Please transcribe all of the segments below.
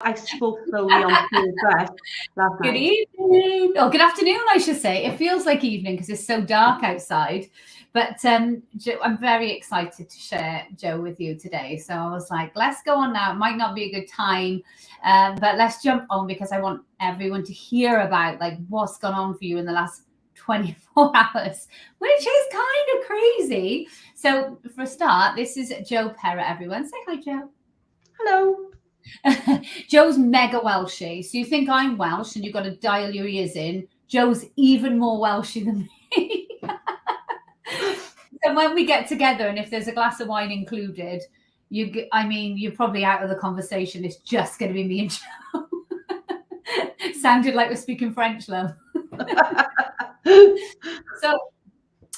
I spoke slowly on purpose last Good night. evening, or good afternoon, I should say. It feels like evening because it's so dark outside. But Jo, I'm very excited to share Jo with you today. So I was like, let's go on now. It might not be a good time, but let's jump on because I want everyone to hear about like what's gone on for you in the last 24 hours, which is kind of crazy. So for a start, this is Jo Perrott, everyone. Say hi, Jo. Hello. Jo's mega Welshy. So you think I'm Welsh and you've got to dial your ears in. Jo's even more Welshy than me. So when we get together and if there's a glass of wine included, you're probably out of the conversation. It's just going to be me and Jo. Sounded like we're speaking French, love. So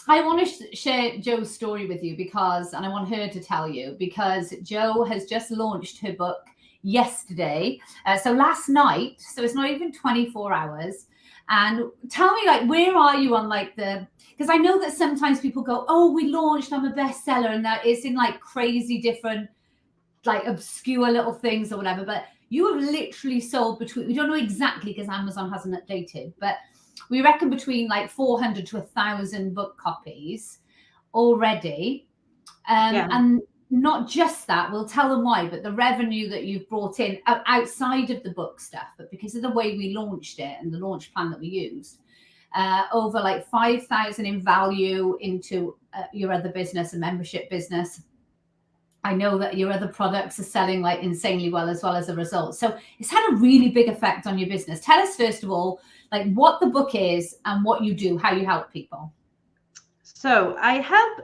I want to share Jo's story with you and I want her to tell you because Jo has just launched her book yesterday. So last night, so it's not even 24 hours. And tell me, like, where are you on like because I know that sometimes people go, oh, we launched, I'm a bestseller, and that it's in like crazy different, like obscure little things or whatever. But you have literally sold we don't know exactly because Amazon hasn't updated, but we reckon between like 400 to 1,000 book copies already. And not just that, we'll tell them why, but the revenue that you've brought in outside of the book stuff, but because of the way we launched it and the launch plan that we used, over like 5,000 in value into your other business, a membership business. I know that your other products are selling like insanely well as a result. So it's had a really big effect on your business. Tell us, first of all, like what the book is and what you do, how you help people. So I help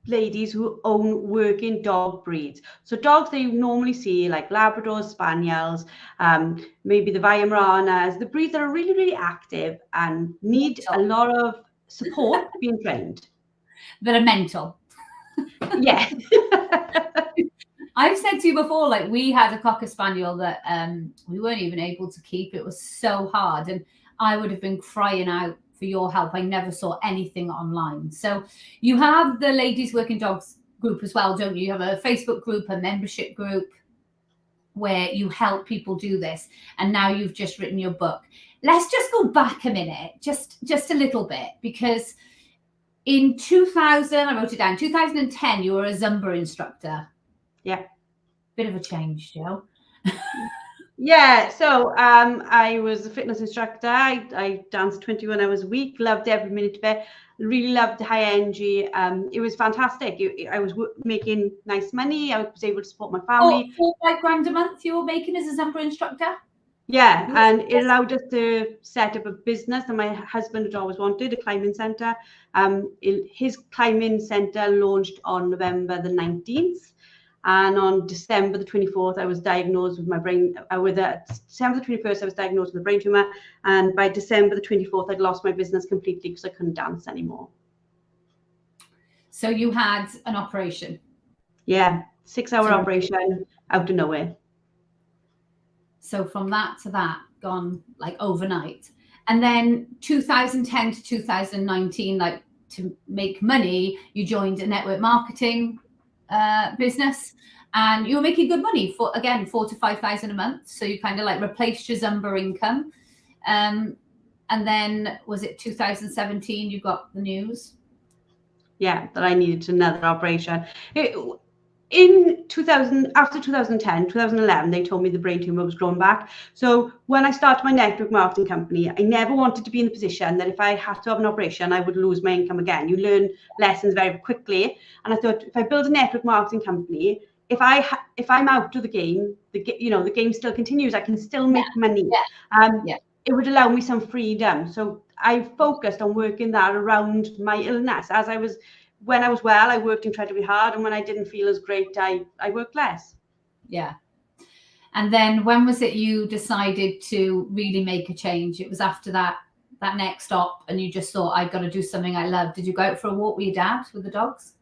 ladies who own working dog breeds. So dogs that you normally see like Labradors, Spaniels, maybe the Weimaranas, the breeds that are really, really active and need a lot of support being trained. That are mental. Yeah. I've said to you before, like we had a Cocker Spaniel that we weren't even able to keep. It was so hard. And I would have been crying out for your help. I never saw anything online. So you have the Ladies Working Dogs group as well, don't you? You have a Facebook group, a membership group where you help people do this. And now you've just written your book. Let's just go back a minute, just a little bit, because in 2000, I wrote it down, 2010, you were a Zumba instructor. Yeah. Bit of a change, Jo. Yeah, so I was a fitness instructor. I danced 21 hours a week, loved every minute of it, really loved high energy. It was fantastic. I was making nice money. I was able to support my family. $4-5 grand a month you were making as a Zumba instructor? Yeah, and it allowed us to set up a business that my husband had always wanted, a climbing centre. His climbing centre launched on November the 19th. And on December the 24th, I was diagnosed with December the 21st, I was diagnosed with a brain tumor. And by December the 24th, I'd lost my business completely because I couldn't dance anymore. So you had an operation? Yeah, 6-hour operation out of nowhere. So from that to that, gone like overnight. And then 2010 to 2019, like to make money, you joined a network marketing business and you were making good money for, again, 4,000 to 5,000 a month. So you kind of like replaced your Zumba income. And then was it 2017 you got the news? Yeah, that I needed another operation. In 2000, after 2010, 2011, they told me the brain tumor was growing back. So when I started my network marketing company, I never wanted to be in the position that if I had to have an operation, I would lose my income again. You learn lessons very quickly. And I thought, if I build a network marketing company, if I'm out of the game, the game still continues. I can still make money. It would allow me some freedom. So I focused on working that around my illness. When I was well, I worked incredibly hard. And when I didn't feel as great, I worked less. Yeah. And then when was it you decided to really make a change? It was after that next stop and you just thought, I've got to do something I love. Did you go out for a walk with your dad, with the dogs?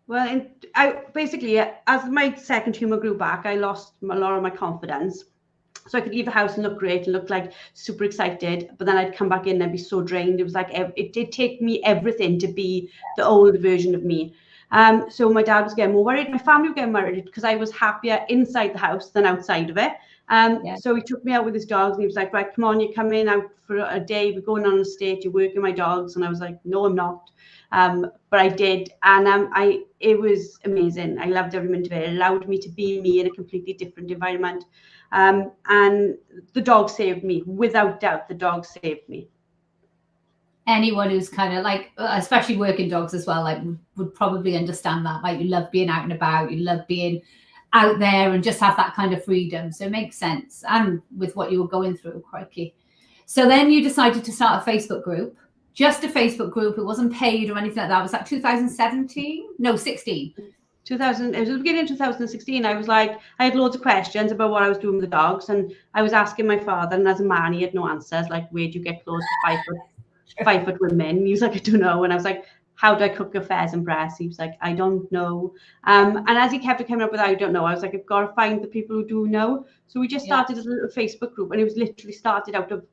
Well, as my second tumor grew back, I lost a lot of my confidence. So I could leave the house and look great and look like super excited, but then I'd come back in and I'd be so drained. It was like it did take me everything to be the old version of me. So my dad was getting more worried. My family were getting worried because I was happier inside the house than outside of it. So he took me out with his dogs and he was like, right, come on, you're coming out for a day. We're going on a state. You're working my dogs. And I was like, no, I'm not. But I did. And it was amazing. I loved every minute of it. It allowed me to be me in a completely different environment. And the dog saved me. Without doubt, the dog saved me. Anyone who's kind of like, especially working dogs as well, like would probably understand that. Like, you love being out and about, you love being out there and just have that kind of freedom. So it makes sense. And with what you were going through, crikey. So then you decided to start a Facebook group, just a Facebook group. It wasn't paid or anything like that. Was that 2017? No, 16. 2000, it was the beginning of 2016. I was like, I had loads of questions about what I was doing with the dogs, and I was asking my father, and as a man, he had no answers. Like, where do you get clothes for 5 foot women? He was like, I don't know. And I was like, how do I cook your pheasant breast? He was like, I don't know. And as he kept coming up with, I don't know, I was like, I've got to find the people who do know. So we just started a little Facebook group, and it was literally started out of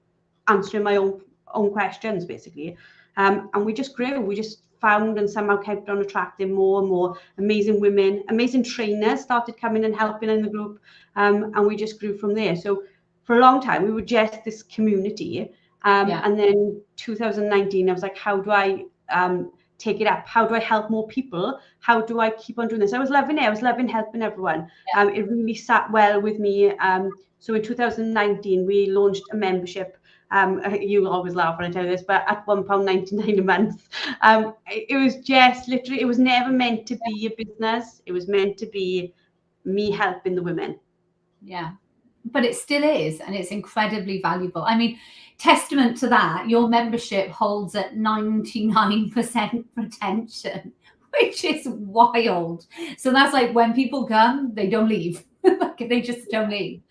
answering my own questions, basically. And we just grew. We just found and somehow kept on attracting more and more amazing women, amazing trainers started coming and helping in the group. And we just grew from there. So for a long time, we were just this community. And then 2019, I was like, how do I take it up? How do I help more people? How do I keep on doing this? I was loving it. I was loving helping everyone. It really sat well with me. So in 2019, we launched a membership. You always laugh when I tell you this, but at £1.99 a month. It was just literally, it was never meant to be a business. It was meant to be me helping the women. Yeah, but it still is, and it's incredibly valuable. I mean, testament to that, your membership holds at 99% retention, which is wild. So that's like, when people come, they don't leave. Like, they just don't leave.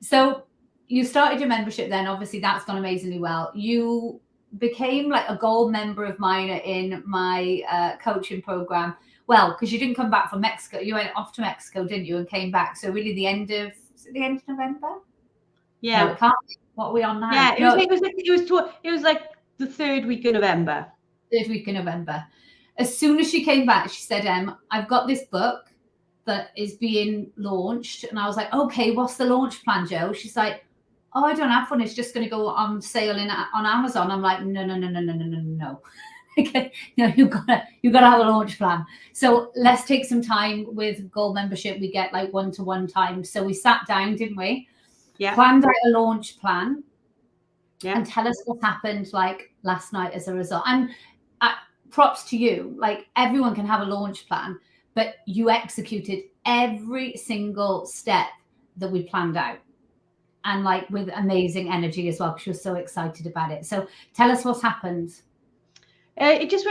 So you started your membership then. Obviously, that's gone amazingly well. You became like a gold member of mine in my coaching program. Well, because you didn't come back from Mexico. You went off to Mexico, didn't you? And came back. So really the end of November? Yeah. No, it can't be. What are we on now? Yeah, it was like the 3rd week of November. 3rd week of November. As soon as she came back, she said, I've got this book that is being launched. And I was like, okay, what's the launch plan, Joe? She's like, oh, I don't have one. It's just going to go on sale on Amazon. I'm like, no. Okay, you've got to have a launch plan. So let's take some time with gold membership. We get like one-to-one time. So we sat down, didn't we? Yeah. Planned out a launch plan. Yeah. And tell us what happened like last night as a result. And props to you. Like, everyone can have a launch plan, but you executed every single step that we planned out. And like with amazing energy as well, because you're so excited about it. So tell us what's happened. It just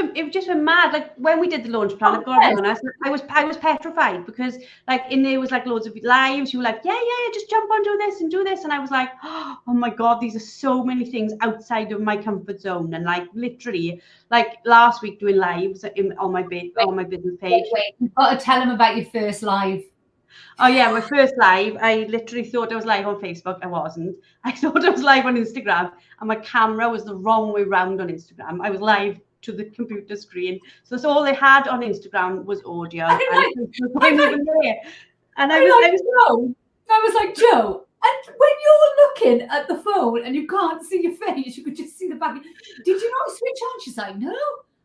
went mad. Like, when we did the launch plan, I've got to be honest, I was petrified, because like in there was like loads of lives. You were like, yeah, just jump on, do this and do this, and I was like, oh my god, these are so many things outside of my comfort zone. And like literally, like last week doing lives on my business page. Wait, you've got to tell them about your first live. Oh yeah, my first live, I literally thought I was live on Facebook. I wasn't. I thought I was live on Instagram, and my camera was the wrong way round on Instagram. I was live to the computer screen. So that's all they had on Instagram was audio. And I was like, Joe, and when you're looking at the phone and you can't see your face, you could just see the back. Did you not switch on? She's like, no.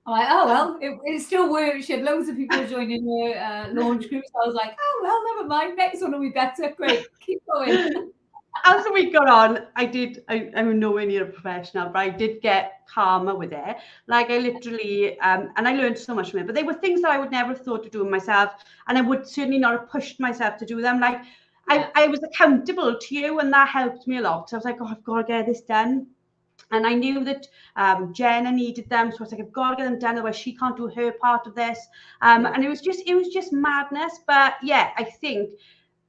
I'm like, oh, well, it still works. She had loads of people joining her launch group. So I was like, oh, well, never mind. Next one will be better. Great. Keep going. As the week got on, I'm nowhere near a professional, but I did get calmer with it. Like, I literally, and I learned so much from it, but they were things that I would never have thought to do myself. And I would certainly not have pushed myself to do them. Like, I was accountable to you, and that helped me a lot. So I was like, oh, I've got to get this done. And I knew that Jenna needed them, so I was like, I've got to get them done, otherwise she can't do her part of this. And it was just madness. But yeah, I think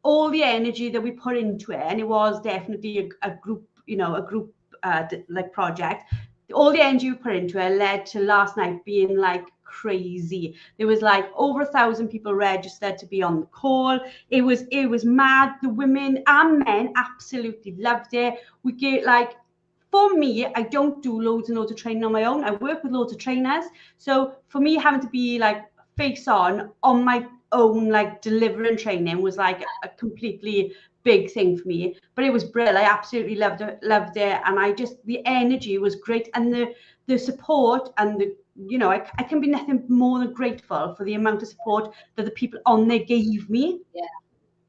all the energy that we put into it, and it was definitely a group, like project. All the energy we put into it led to last night being like crazy. There was like over 1,000 people registered to be on the call. It was mad. The women and men absolutely loved it. We get like, for me, I don't do loads and loads of training on my own. I work with loads of trainers. So for me, having to be like face on my own like delivering training was like a completely big thing for me. But it was brilliant. I absolutely loved it, and the energy was great, and the support and the, you know, I can be nothing more than grateful for the amount of support that the people on there gave me.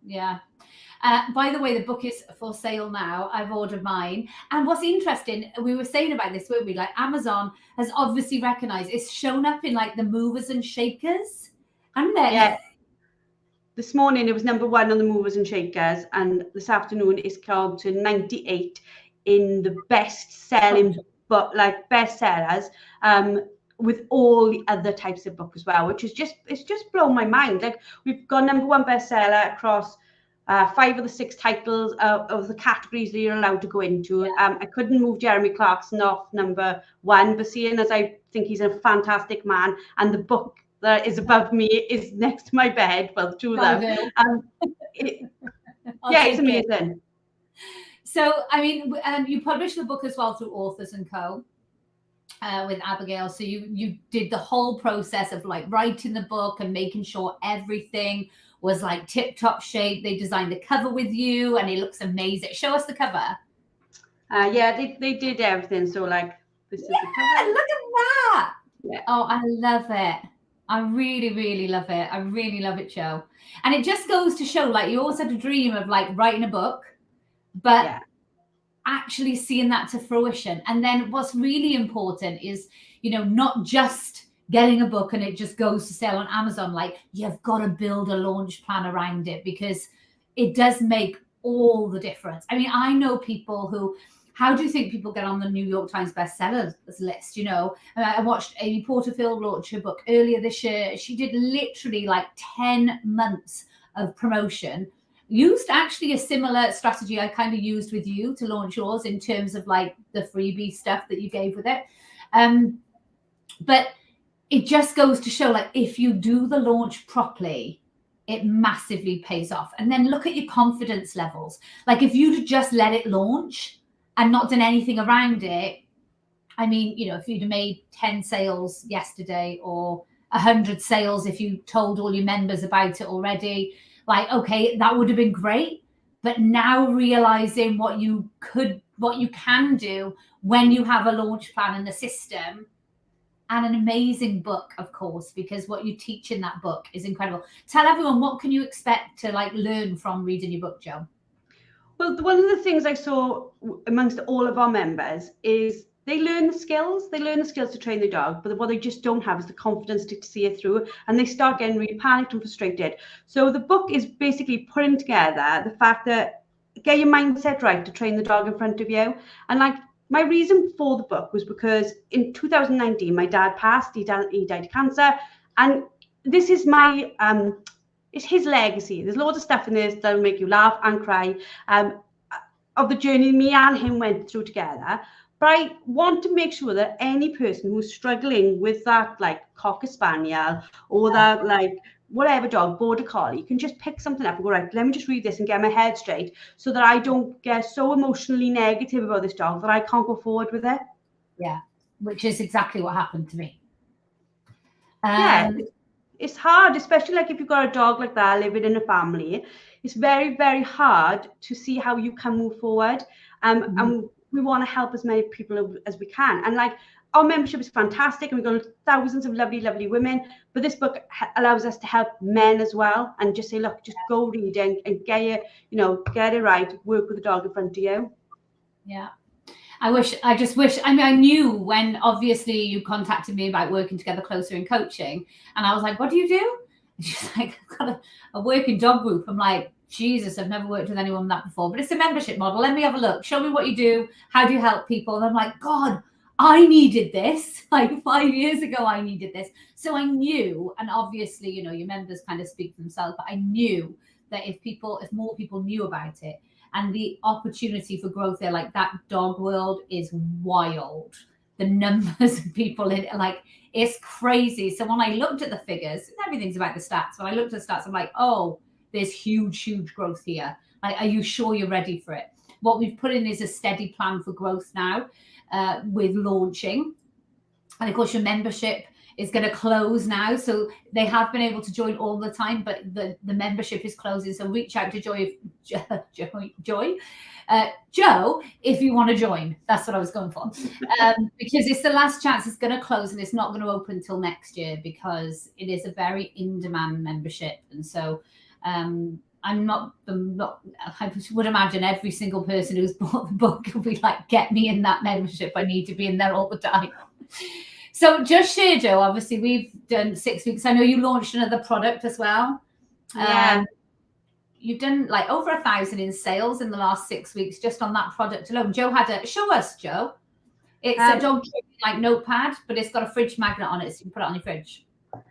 Yeah. By the way, the book is for sale now. I've ordered mine. And what's interesting, we were saying about this, weren't we? Like, Amazon has obviously recognized it's shown up in like the movers and shakers. And then Yeah. This morning it was number 1 on the movers and shakers, and this afternoon it's called to 98 in the best-selling book, like bestsellers, with all the other types of book as well, which is it's just blown my mind. Like, we've got number 1 bestseller across 5 of the 6 titles of the categories that you're allowed to go into. I couldn't move Jeremy Clarkson off number 1, but seeing as I think he's a fantastic man, and the book that is above me is next to my bed, well, two of them. It's amazing. So, I mean, you published the book as well through Authors & Co. With Abigail. So you did the whole process of like writing the book and making sure everything was like tip-top shape. They designed the cover with you, and it looks amazing. Show us the cover. They did everything. So like, this is the cover. Look at that. Yeah. Oh, I love it. I really, really love it. I really love it, Jo. And it just goes to show, like, you always had a dream of like writing a book, but actually seeing that to fruition. And then what's really important is, you know, not just getting a book and it just goes to sell on Amazon. Like, you've got to build a launch plan around it, because it does make all the difference. I mean, I know people who, how do you think people get on the New York Times bestsellers list? You know, I watched Amy Porterfield launch her book earlier this year. She did literally like 10 months of promotion. Used actually a similar strategy I kind of used with you to launch yours, in terms of like the freebie stuff that you gave with it. But it just goes to show, like, if you do the launch properly, it massively pays off. And then look at your confidence levels. Like, if you'd just let it launch and not done anything around it, I mean, you know, if you'd have made 10 sales yesterday, or 100 sales if you told all your members about it already, like, okay, that would have been great. But now realizing what you can do when you have a launch plan and a system, and an amazing book, of course, because what you teach in that book is incredible. Tell everyone, what can you expect to like learn from reading your book, Jo? Well, one of the things I saw amongst all of our members is they learn the skills. They learn the skills to train the dog, but what they just don't have is the confidence to see it through, and they start getting really panicked and frustrated. So the book is basically putting together the fact that get your mindset right to train the dog in front of you. And like, my reason for the book was because in 2019, my dad passed. He died of cancer, and this is my it's his legacy. There's loads of stuff in this that'll make you laugh and cry, of the journey me and him went through together. But I want to make sure that any person who's struggling with that, like Cocker Spaniel, or that like whatever dog, Border Collie, can just pick something up and go, right, let me just read this and get my head straight, so that I don't get so emotionally negative about this dog that I can't go forward with it. Yeah, which is exactly what happened to me. It's hard, especially like if you've got a dog like that living in a family. It's very, very hard to see how you can move forward. And we want to help as many people as we can. And like, our membership is fantastic, and we've got thousands of lovely, lovely women. But this book allows us to help men as well, and just say, look, just go read it and get it right. Work with the dog in front of you. Yeah. I just wish, I mean, I knew when obviously you contacted me about working together closer in coaching, and I was like, what do you do? And she's like, I've got a working dog group. I'm like, Jesus, I've never worked with anyone like that before, but it's a membership model. Let me have a look. Show me what you do. How do you help people? And I'm like, God, I needed this. Like 5 years ago, I needed this. So I knew, and obviously, you know, your members kind of speak for themselves, but I knew that if more people knew about it, and the opportunity for growth there, like that dog world is wild. The numbers of people in it, like, it's crazy. So when I looked at the figures, everything's about the stats. When I looked at the stats, I'm like, oh, there's huge, huge growth here. Like, are you sure you're ready for it? What we've put in is a steady plan for growth now with launching. And of course, your membership is going to close now. So they have been able to join all the time, but the membership is closing. So reach out to Joe, if you want to join. That's what I was going for. Because it's the last chance. It's going to close and it's not going to open until next year because it is a very in-demand membership. And so I would imagine every single person who's bought the book will be like, get me in that membership. I need to be in there all the time. So just share, Joe, obviously we've done 6 weeks. I know you launched another product as well. Yeah. You've done like over 1,000 in sales in the last 6 weeks just on that product alone. Joe show us, Joe. It's a dog like notepad, but it's got a fridge magnet on it, so you can put it on your fridge.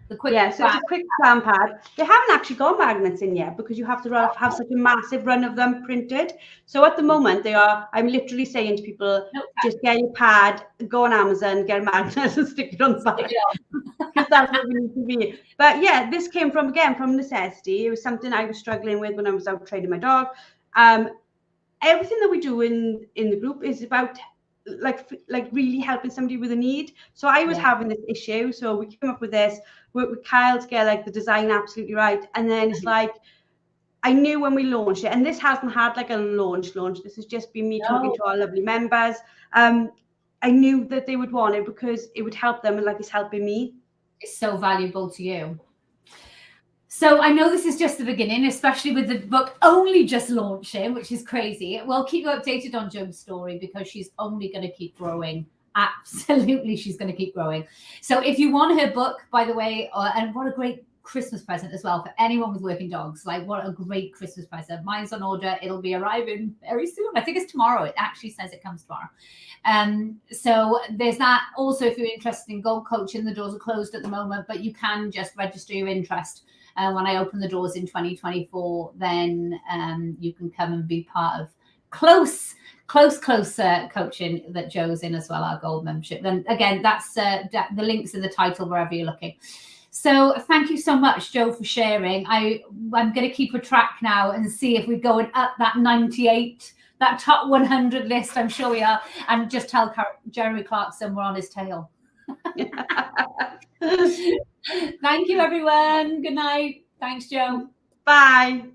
So it's a quick plan pad. They haven't actually got magnets in yet because you have to have such a massive run of them printed. So at the moment I'm literally saying to people, just get your pad, go on Amazon, get a magnet and stick it on the back. Because that's what we need to be. But yeah, this came from necessity. It was something I was struggling with when I was out training my dog. Everything that we do in the group is about like really helping somebody with a need. So I was having this issue, so we came up with this, worked with Kyle to get like the design absolutely right, and then it's like I knew when we launched it, and this hasn't had like a launch, this has just been me talking to our lovely members. I knew that they would want it because it would help them, and like it's helping me. It's so valuable to you. So I know this is just the beginning, especially with the book only just launching, which is crazy. We'll keep you updated on Joe's story because she's only going to keep growing. Absolutely, she's going to keep growing. So if you want her book, by the way, and what a great Christmas present as well for anyone with working dogs. Like what a great Christmas present. Mine's on order. It'll be arriving very soon. I think it's tomorrow. It actually says it comes tomorrow. So there's that. Also, if you're interested in Gold Coaching, the doors are closed at the moment, but you can just register your interest. When I open the doors in 2024, then you can come and be part of close coaching that Joe's in as well, our gold membership. Then again, that's the links in the title wherever you're looking. So thank you so much, Joe, for sharing. I'm going to keep a track now and see if we're going up that 98, that top 100 list. I'm sure we are. And just tell Jeremy Clarkson we're on his tail. Thank you, everyone. Good night. Thanks, Joe. Bye.